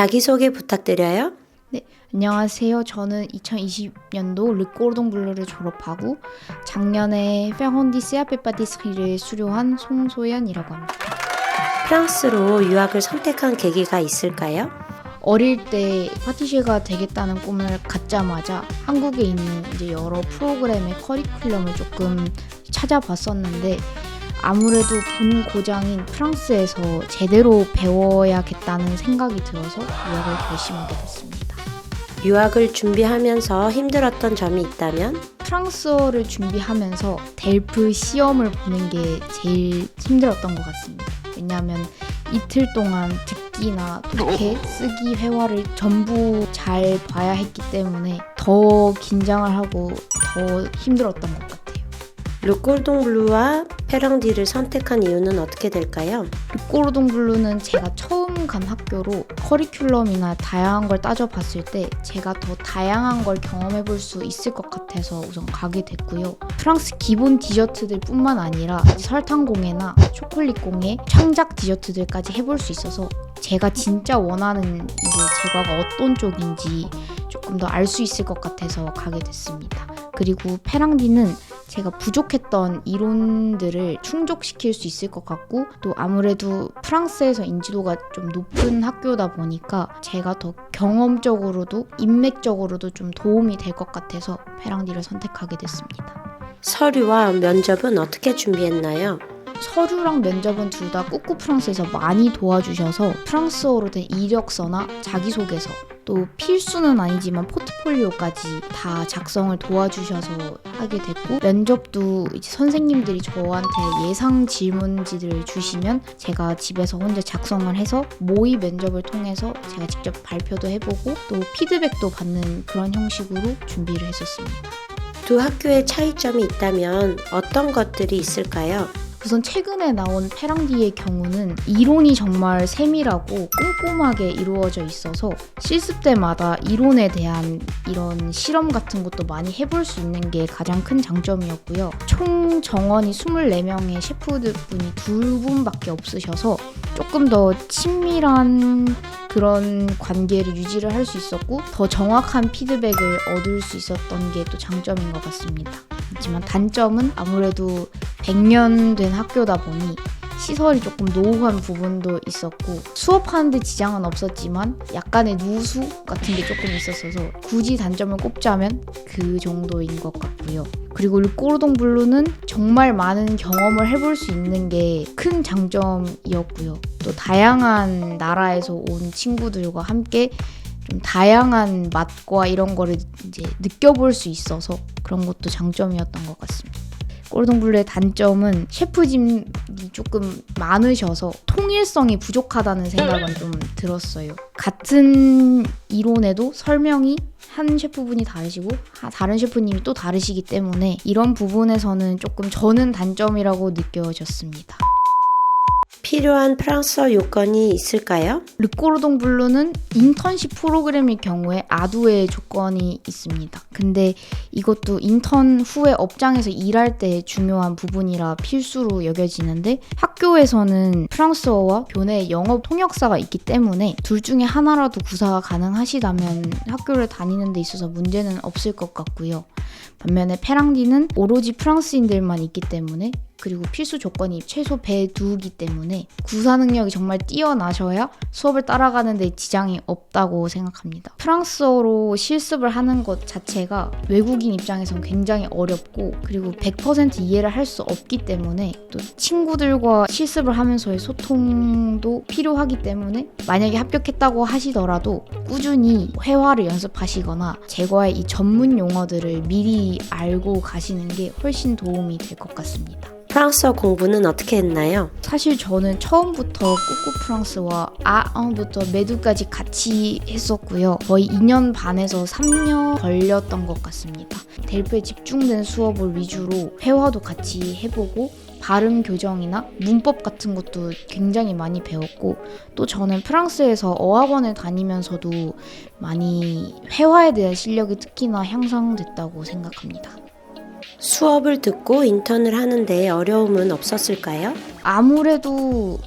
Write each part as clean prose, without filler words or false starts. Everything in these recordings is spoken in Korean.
자기소개 부탁드려요. 네, 안녕하세요. 저는 2020년도 르꼬르동 블루를 졸업하고 작년에 페르디 CAP 파티스리를 수료한 송소연이라고 합니다. 프랑스로 유학을 선택한 계기가 있을까요? 어릴 때 파티시에가 되겠다는 꿈을 갖자마자 한국에 있는 이제 여러 프로그램의 커리큘럼을 조금 찾아봤었는데 아무래도 본 고장인 프랑스에서 제대로 배워야겠다는 생각이 들어서 유학을 결심하게 됐습니다. 유학을 준비하면서 힘들었던 점이 있다면? 프랑스어를 준비하면서 델프 시험을 보는 게 제일 힘들었던 것 같습니다. 왜냐하면 이틀 동안 듣기나 독해, 쓰기, 회화를 전부 잘 봐야 했기 때문에 더 긴장을 하고 더 힘들었던 것 같아요. 르꼬르동 블루와 페랑디를 선택한 이유는 어떻게 될까요? 르꼬르동 블루는 제가 처음 간 학교로 커리큘럼이나 다양한 걸 따져봤을 때 제가 더 다양한 걸 경험해 볼 수 있을 것 같아서 우선 가게 됐고요. 프랑스 기본 디저트들 뿐만 아니라 설탕공예나 초콜릿공예, 창작 디저트들까지 해볼 수 있어서 제가 진짜 원하는 이제 제과가 어떤 쪽인지 조금 더 알 수 있을 것 같아서 가게 됐습니다. 그리고 페랑디는 제가 부족했던 이론들을 충족시킬 수 있을 것 같고 또 아무래도 프랑스에서 인지도가 좀 높은 학교다 보니까 제가 더 경험적으로도 인맥적으로도 좀 도움이 될 것 같아서 페랑디를 선택하게 됐습니다. 서류와 면접은 어떻게 준비했나요? 서류랑 면접은 둘 다 꾸꾸 프랑스에서 많이 도와주셔서 프랑스어로 된 이력서나 자기소개서 또 필수는 아니지만 포트폴리오까지 다 작성을 도와주셔서 하게 됐고 면접도 이제 선생님들이 저한테 예상 질문지들을 주시면 제가 집에서 혼자 작성을 해서 모의 면접을 통해서 제가 직접 발표도 해보고 또 피드백도 받는 그런 형식으로 준비를 했었습니다. 두 학교의 차이점이 있다면 어떤 것들이 있을까요? 우선 최근에 나온 페랑디의 경우는 이론이 정말 세밀하고 꼼꼼하게 이루어져 있어서 실습 때마다 이론에 대한 이런 실험 같은 것도 많이 해볼 수 있는 게 가장 큰 장점이었고요. 총 정원이 24명의 셰프분이 2분밖에 없으셔서 조금 더 친밀한 그런 관계를 유지를 할 수 있었고 더 정확한 피드백을 얻을 수 있었던 게 또 장점인 것 같습니다. 하지만 단점은 아무래도 100년 된 학교다 보니 시설이 조금 노후한 부분도 있었고 수업하는데 지장은 없었지만 약간의 누수 같은 게 조금 있었어서 굳이 단점을 꼽자면 그 정도인 것 같고요. 그리고 르꼬르동 블루는 정말 많은 경험을 해볼 수 있는 게 큰 장점이었고요. 또 다양한 나라에서 온 친구들과 함께 좀 다양한 맛과 이런 거를 이제 느껴볼 수 있어서 그런 것도 장점이었던 것 같습니다. 꼬르동 블루의 단점은 셰프진이 조금 많으셔서 통일성이 부족하다는 생각은 좀 들었어요. 같은 이론에도 설명이 한 셰프분이 다르시고 다른 셰프님이 또 다르시기 때문에 이런 부분에서는 조금 저는 단점이라고 느껴졌습니다. 필요한 프랑스어 요건이 있을까요? 르꼬르동 블루는 인턴십 프로그램일 경우에 아두의 조건이 있습니다. 근데 이것도 인턴 후에 업장에서 일할 때 중요한 부분이라 필수로 여겨지는데 학교에서는 프랑스어와 교내 영어 통역사가 있기 때문에 둘 중에 하나라도 구사가 가능하시다면 학교를 다니는 데 있어서 문제는 없을 것 같고요. 반면에 페랑디는 오로지 프랑스인들만 있기 때문에 그리고 필수 조건이 최소 배2기 때문에 구사 능력이 정말 뛰어나셔야 수업을 따라가는 데 지장이 없다고 생각합니다. 프랑스어로 실습을 하는 것 자체가 외국인 입장에서는 굉장히 어렵고 그리고 100% 이해를 할 수 없기 때문에 또 친구들과 실습을 하면서의 소통도 필요하기 때문에 만약에 합격했다고 하시더라도 꾸준히 회화를 연습하시거나 제과의 이 전문 용어들을 미리 알고 가시는 게 훨씬 도움이 될 것 같습니다. 프랑스어 공부는 어떻게 했나요? 사실 저는 처음부터 꾸꾸 프랑스와 아부터 메두까지 같이 했었고요. 거의 2년 반에서 3년 걸렸던 것 같습니다. 델프에 집중된 수업을 위주로 회화도 같이 해보고 발음 교정이나 문법 같은 것도 굉장히 많이 배웠고 또 저는 프랑스에서 어학원을 다니면서도 많이 회화에 대한 실력이 특히나 향상됐다고 생각합니다. 수업을 듣고 인턴을 하는데 어려움은 없었을까요? 아무래도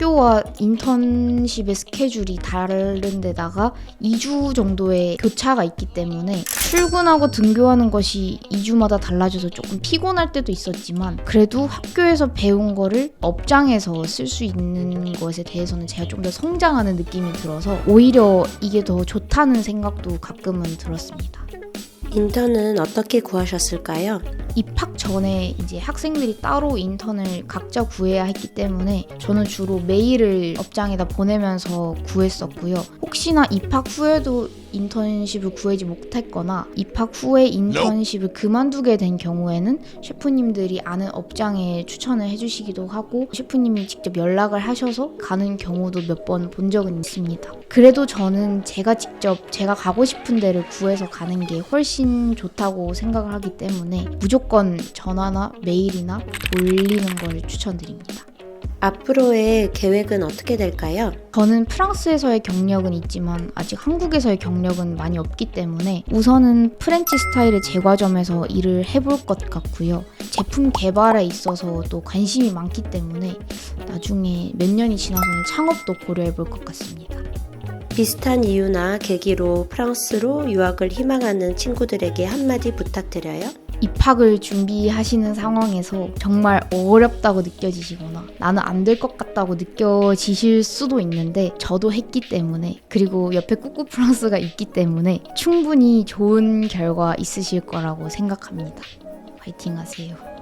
학교와 인턴십의 스케줄이 다른 데다가 2주 정도의 교차가 있기 때문에 출근하고 등교하는 것이 2주마다 달라져서 조금 피곤할 때도 있었지만 그래도 학교에서 배운 거를 업장에서 쓸 수 있는 것에 대해서는 제가 좀 더 성장하는 느낌이 들어서 오히려 이게 더 좋다는 생각도 가끔은 들었습니다. 인턴은 어떻게 구하셨을까요? 입학 전에 이제 학생들이 따로 인턴을 각자 구해야 했기 때문에 저는 주로 메일을 업장에다 보내면서 구했었고요. 혹시나 입학 후에도 인턴십을 구하지 못했거나 입학 후에 인턴십을 그만두게 된 경우에는 셰프님들이 아는 업장에 추천을 해주시기도 하고 셰프님이 직접 연락을 하셔서 가는 경우도 몇 번 본 적은 있습니다. 그래도 저는 제가 직접 제가 가고 싶은 데를 구해서 가는 게 훨씬 좋다고 생각을 하기 때문에 무조건 전화나 메일이나 돌리는 걸 추천드립니다. 앞으로의 계획은 어떻게 될까요? 저는 프랑스에서의 경력은 있지만 아직 한국에서의 경력은 많이 없기 때문에 우선은 프렌치 스타일의 제과점에서 일을 해볼 것 같고요. 제품 개발에 있어서 또 관심이 많기 때문에 나중에 몇 년이 지나서는 창업도 고려해볼 것 같습니다. 비슷한 이유나 계기로 프랑스로 유학을 희망하는 친구들에게 한마디 부탁드려요. 입학을 준비하시는 상황에서 정말 어렵다고 느껴지시거나 나는 안 될 것 같다고 느껴지실 수도 있는데 저도 했기 때문에 그리고 옆에 꾸꾸 프랑스가 있기 때문에 충분히 좋은 결과 있으실 거라고 생각합니다. 화이팅 하세요.